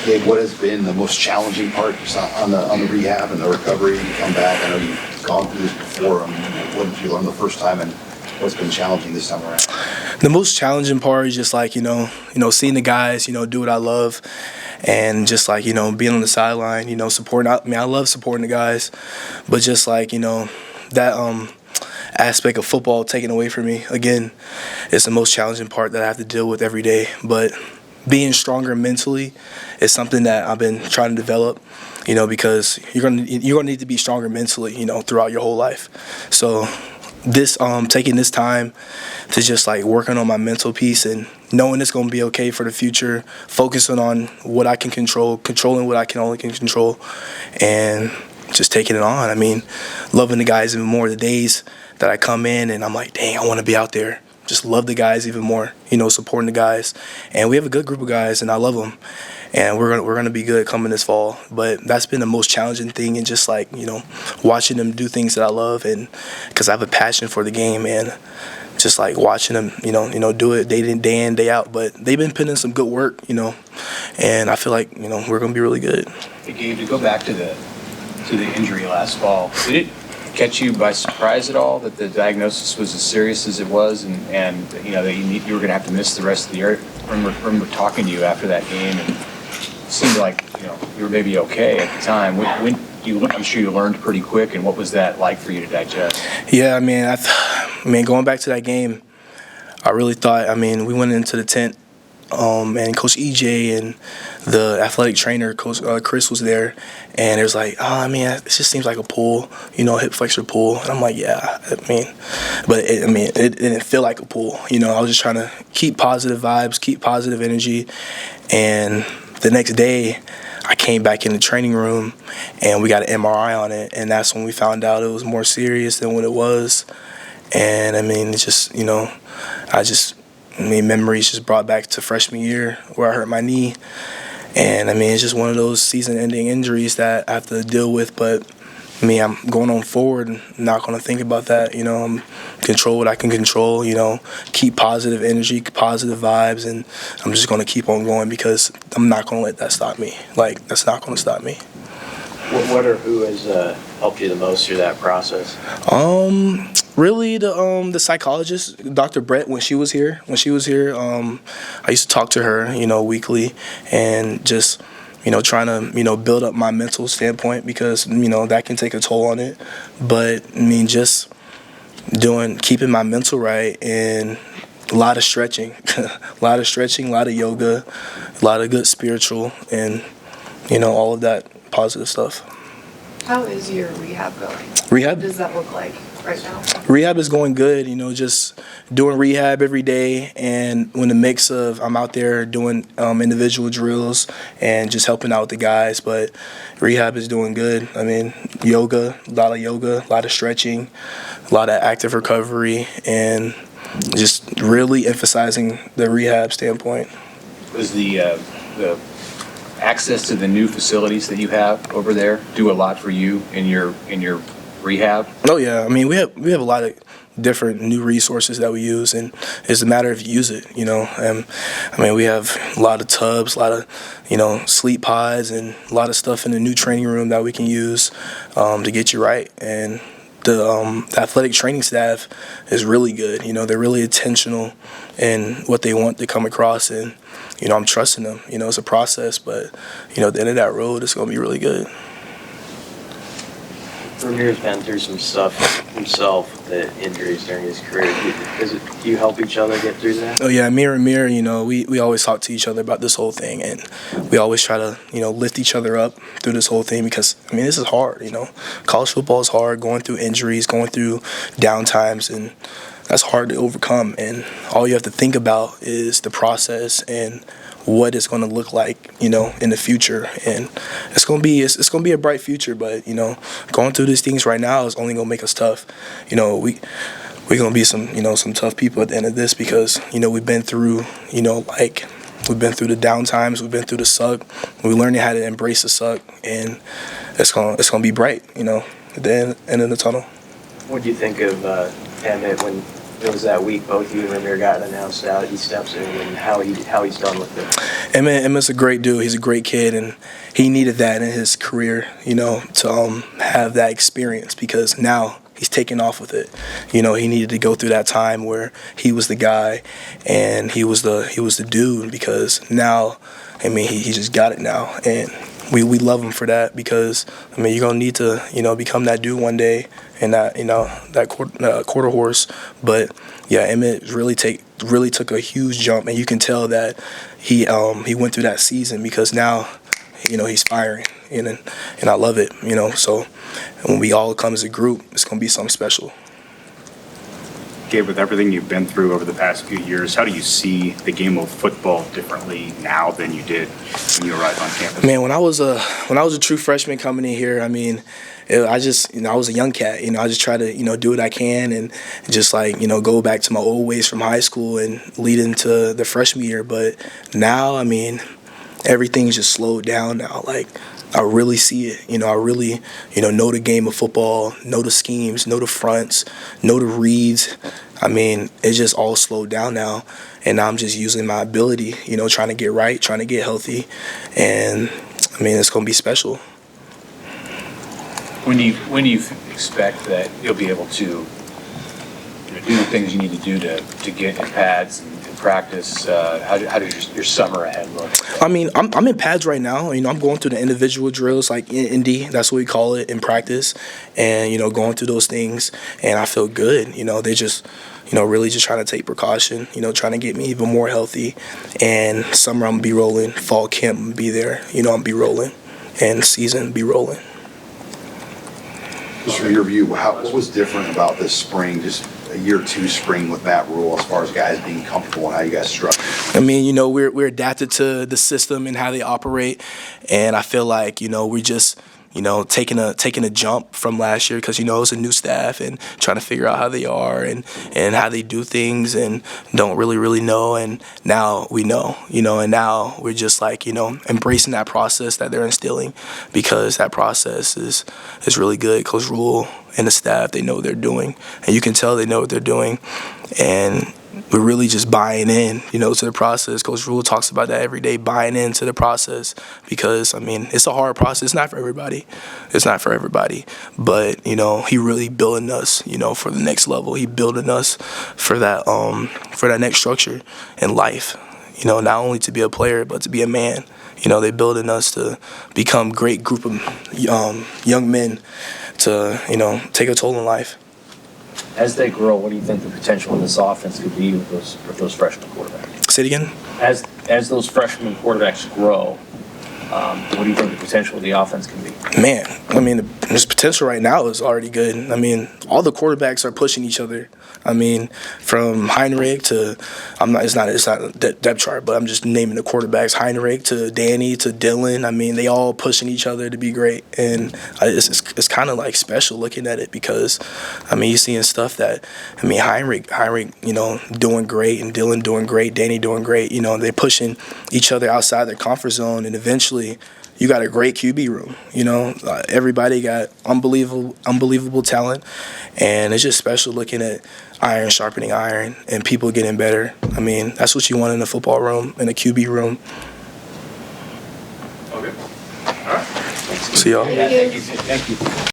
Gabe, what has been the most challenging part on the rehab and the recovery to come back? I know you've gone through this before. What did you learn the first time, and what's been challenging this time around? The most challenging part is just like, seeing the guys, do what I love, and just like, being on the sideline, supporting. I love supporting the guys, but just like, that aspect of football taken away from me, again, it's the most challenging part that I have to deal with every day. But being stronger mentally is something that I've been trying to develop, because you're gonna need to be stronger mentally, throughout your whole life. So this taking this time to just like working on my mental piece and knowing it's gonna be okay for the future, focusing on what I can control, controlling what I can only control, and just taking it on. I mean, loving the guys even more. The days that I come in and I'm like, dang, I want to be out there. Just love the guys even more, supporting the guys. And we have a good group of guys, and I love them. And we're gonna be good coming this fall. But that's been the most challenging thing, and just like, watching them do things that I love, and because I have a passion for the game, and just like watching them, do it day in, day out. But they've been putting in some good work, and I feel like, we're gonna be really good. Hey, Gabe, to go back to the injury last fall, did it catch you by surprise at all that the diagnosis was as serious as it was, and that you were going to have to miss the rest of the year? I remember talking to you after that game, and it seemed like you were maybe okay at the time. I'm sure you learned pretty quick, and what was that like for you to digest? Yeah, going back to that game, I really thought. We went into the tent. And Coach EJ and the athletic trainer, Coach Chris, was there, and it was like, it just seems like a pull, hip flexor pull. And I'm like, yeah, but it didn't feel like a pull. I was just trying to keep positive vibes, keep positive energy. And the next day, I came back in the training room, and we got an MRI on it, and that's when we found out it was more serious than what it was. And it's just, memories just brought back to freshman year where I hurt my knee. And, it's just one of those season-ending injuries that I have to deal with. But, I'm going on forward and not going to think about that. I'm control what I can control, keep positive energy, positive vibes, and I'm just going to keep on going because I'm not going to let that stop me. Like, that's not going to stop me. What or who has helped you the most through that process? Really, the psychologist, Dr. Brett, when she was here, I used to talk to her, weekly, and just, trying to, build up my mental standpoint because, that can take a toll on it. But, just keeping my mental right, and a lot of stretching, a lot of yoga, a lot of good spiritual, and, all of that positive stuff. How is your rehab going? Rehab? What does that look like right now? Rehab is going good, just doing rehab every day, and when the mix of I'm out there doing individual drills and just helping out the guys, but rehab is doing good. Yoga, a lot of stretching, a lot of active recovery, and just really emphasizing the rehab standpoint. Was the access to the new facilities that you have over there do a lot for you in your rehab? Oh yeah, we have a lot of different new resources that we use, and it's a matter of use it. We have a lot of tubs, a lot of sleep pods, and a lot of stuff in the new training room that we can use to get you right. And the athletic training staff is really good. They're really intentional in what they want to come across, and I'm trusting them. It's a process, but at the end of that road, it's going to be really good. Ramir's been through some stuff himself, the injuries during his career. Do you help each other get through that? Oh yeah, me and Ramir, we always talk to each other about this whole thing, and we always try to lift each other up through this whole thing because this is hard. College football is hard, going through injuries, going through downtimes, and that's hard to overcome. And all you have to think about is the process and what it's going to look like, in the future. And it's going to be a bright future, but, going through these things right now is only going to make us tough. We're going to be some tough people at the end of this because, we've been through, we've been through the down times, we've been through the suck. We learned how to embrace the suck, and it's going to be bright, at the end of the tunnel. What do you think of Emmitt when it was that week both you and Ramir got announced out, he steps in and how he's done with it. Emmitt's a great dude. He's a great kid, and he needed that in his career, to have that experience because now he's taking off with it. He needed to go through that time where he was the guy and he was the dude because now, he just got it now, and we love him for that because you're gonna need to become that dude one day and that quarter horse. But yeah, Emmitt really took a huge jump, and you can tell that he went through that season because now he's firing, and I love it. So when we all come as a group, it's gonna be something special. Gabe, with everything you've been through over the past few years, how do you see the game of football differently now than you did when you arrived on campus? Man, when I was a true freshman coming in here, I was a young cat. I just try to do what I can and just go back to my old ways from high school and lead into the freshman year. But now, everything's just slowed down now. I really see it. I really, know the game of football, know the schemes, know the fronts, know the reads. It's just all slowed down now. And now I'm just using my ability, trying to get right, trying to get healthy. And, it's going to be special. When do you expect that you'll be able to do the things you need to do to get in pads and practice? How does your summer ahead look? I'm in pads right now. I'm going through the individual drills like in Indy. That's what we call it in practice. And, going through those things. And I feel good. They just, really just trying to take precaution, trying to get me even more healthy. And summer I'm going to be rolling. Fall camp I'm going to be there. I'm going to be rolling. And season be rolling. Just from your view, what was different about this spring, just a year two spring with Matt Rule as far as guys being comfortable and how you guys structure? We're adapted to the system and how they operate, and I feel like we're just taking a jump from last year because it's a new staff and trying to figure out how they are and how they do things and don't really know, and now we know, and now we're just embracing that process that they're instilling because that process is really good. Coach Rule and the staff, they know what they're doing, and you can tell they know what they're doing, and we're really just buying in, to the process. Coach Rule talks about that every day, buying into the process because, it's a hard process. It's not for everybody. But, he really building us, for the next level. He building us for that next structure in life, not only to be a player, but to be a man. They building us to become great group of young men to, take a toll in life. As they grow, what do you think the potential of this offense could be with those freshman quarterbacks? Say it again? As those freshman quarterbacks grow, what do you think the potential of the offense can be? Man, this potential right now is already good. All the quarterbacks are pushing each other. From Heinrich to it's not a depth chart, but I'm just naming the quarterbacks. Heinrich to Danny to Dylan. They all pushing each other to be great, and it's kind of special looking at it because you're seeing stuff that Heinrich, doing great, and Dylan doing great, Danny doing great. They're pushing each other outside their comfort zone, and eventually you got a great QB room. Everybody got unbelievable talent, and it's just special looking at iron sharpening iron and people getting better. That's what you want in a football room, in a QB room. Okay. All right. See y'all. Thank you. Thank you.